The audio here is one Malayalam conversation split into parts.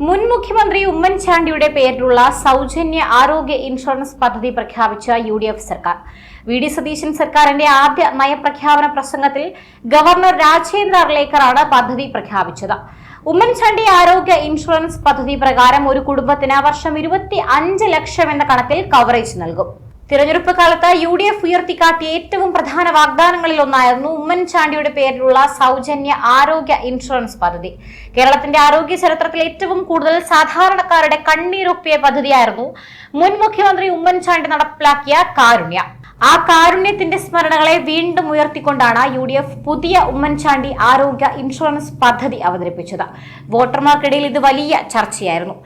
മുൻ മുഖ്യമന്ത്രി ഉമ്മൻചാണ്ടിയുടെ പേരിലുള്ള സൗജന്യ ആരോഗ്യ ഇൻഷുറൻസ് പദ്ധതി പ്രഖ്യാപിച്ച UDF സർക്കാർ. VD സതീശൻ സർക്കാരിന്റെ ആദ്യ നയപ്രഖ്യാപന പ്രസംഗത്തിൽ ഗവർണർ രാജേന്ദ്ര അർലേക്കറാണ് പദ്ധതി പ്രഖ്യാപിച്ചത്. ഉമ്മൻചാണ്ടി ആരോഗ്യ ഇൻഷുറൻസ് പദ്ധതി പ്രകാരം ഒരു കുടുംബത്തിന് വർഷം 25 ലക്ഷം എന്ന കണക്കിൽ കവറേജ് നൽകും. തിരഞ്ഞെടുപ്പ് കാലത്ത് UDF ഉയർത്തിക്കാട്ടിയ ഏറ്റവും പ്രധാന വാഗ്ദാനങ്ങളിൽ ഒന്നായിരുന്നു ഉമ്മൻചാണ്ടിയുടെ പേരിലുള്ള സൗജന്യ ആരോഗ്യ ഇൻഷുറൻസ് പദ്ധതി. കേരളത്തിന്റെ ആരോഗ്യ ചരിത്രത്തിൽ ഏറ്റവും കൂടുതൽ സാധാരണക്കാരുടെ കണ്ണീരൊപ്പിയ പദ്ധതിയായിരുന്നു മുൻ മുഖ്യമന്ത്രി ഉമ്മൻചാണ്ടി നടപ്പിലാക്കിയ കാരുണ്യ. ആ കാരുണ്യത്തിന്റെ സ്മരണകളെ വീണ്ടും ഉയർത്തിക്കൊണ്ടാണ് UDF പുതിയ ഉമ്മൻചാണ്ടി ആരോഗ്യ ഇൻഷുറൻസ് പദ്ധതി അവതരിപ്പിച്ചത്. വോട്ടർമാർക്കിടയിൽ ഇത് വലിയ ചർച്ചയായിരുന്നു.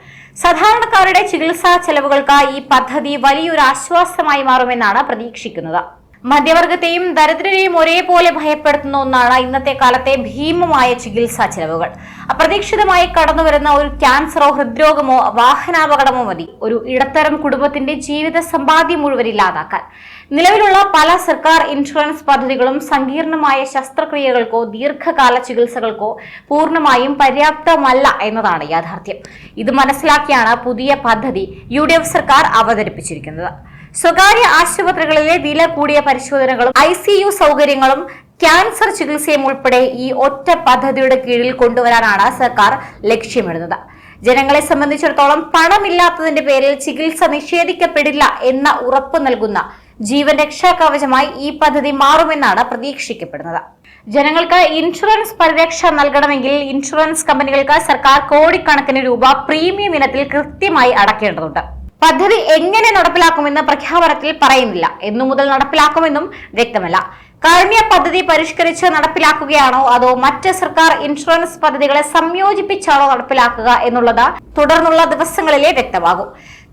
സാധാരണക്കാരുടെ ചികിത്സാ ചെലവുകൾക്ക് ഈ പദ്ധതി വലിയൊരു ആശ്വാസമായി മാറുമെന്നാണ് പ്രതീക്ഷിക്കുന്നത്. മധ്യവർഗത്തെയും ദരിദ്രരെയും ഒരേപോലെ ഭയപ്പെടുത്തുന്ന ഒന്നാണ് ഇന്നത്തെ കാലത്തെ ഭീമമായ ചികിത്സാ ചെലവുകൾ. അപ്രതീക്ഷിതമായി കടന്നുവരുന്ന ഒരു ക്യാൻസറോ ഹൃദ്രോഗമോ വാഹനാപകടമോ മതി ഒരു ഇടത്തരം കുടുംബത്തിന്റെ ജീവിത സമ്പാദ്യം മുഴുവൻ ഇല്ലാതാക്കാൻ. നിലവിലുള്ള പല സർക്കാർ ഇൻഷുറൻസ് പദ്ധതികളും സങ്കീർണമായ ശസ്ത്രക്രിയകൾക്കോ ദീർഘകാല ചികിത്സകൾക്കോ പൂർണ്ണമായും പര്യാപ്തമല്ല എന്നതാണ് യാഥാർത്ഥ്യം. ഇത് മനസ്സിലാക്കിയാണ് പുതിയ പദ്ധതി UDF സർക്കാർ അവതരിപ്പിച്ചിരിക്കുന്നത്. സ്വകാര്യ ആശുപത്രികളിലെ വില കൂടിയ പരിശോധനകളും ICU സൗകര്യങ്ങളും ക്യാൻസർ ചികിത്സയും ഉൾപ്പെടെ ഈ ഒറ്റ പദ്ധതിയുടെ കീഴിൽ കൊണ്ടുവരാനാണ് സർക്കാർ ലക്ഷ്യമിടുന്നത്. ജനങ്ങളെ സംബന്ധിച്ചിടത്തോളം പണമില്ലാത്തതിന്റെ പേരിൽ ചികിത്സ നിഷേധിക്കപ്പെടില്ല എന്ന ഉറപ്പ് നൽകുന്ന ജീവൻ രക്ഷാ കവചമായി ഈ പദ്ധതി മാറുമെന്നാണ് പ്രതീക്ഷിക്കപ്പെടുന്നത്. ജനങ്ങൾക്ക് ഇൻഷുറൻസ് പരിരക്ഷ നൽകണമെങ്കിൽ ഇൻഷുറൻസ് കമ്പനികൾക്ക് സർക്കാർ കോടിക്കണക്കിന് രൂപ പ്രീമിയം ഇനത്തിൽ കൃത്യമായി അടയ്ക്കേണ്ടതുണ്ട്. പദ്ധതി എങ്ങനെ നടപ്പിലാക്കുമെന്ന് പ്രഖ്യാപനത്തിൽ പറയുന്നില്ല. എന്നു മുതൽ നടപ്പിലാക്കുമെന്നും വ്യക്തമല്ല. കാരുണ്യ പദ്ധതി പരിഷ്കരിച്ച് നടപ്പിലാക്കുകയാണോ അതോ മറ്റ് സർക്കാർ ഇൻഷുറൻസ് പദ്ധതികളെ സംയോജിപ്പിച്ചാണോ നടപ്പിലാക്കുക എന്നുള്ളത് തുടർന്നുള്ള ദിവസങ്ങളിലെ വ്യക്തമാകും.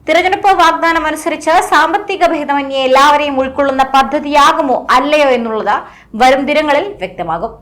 തിരഞ്ഞെടുപ്പ് വാഗ്ദാനം അനുസരിച്ച് സാമ്പത്തിക ഭേദമന്യേ എല്ലാവരെയും ഉൾക്കൊള്ളുന്ന പദ്ധതിയാകുമോ അല്ലയോ എന്നുള്ളത് വരും ദിനങ്ങളിൽ വ്യക്തമാകും.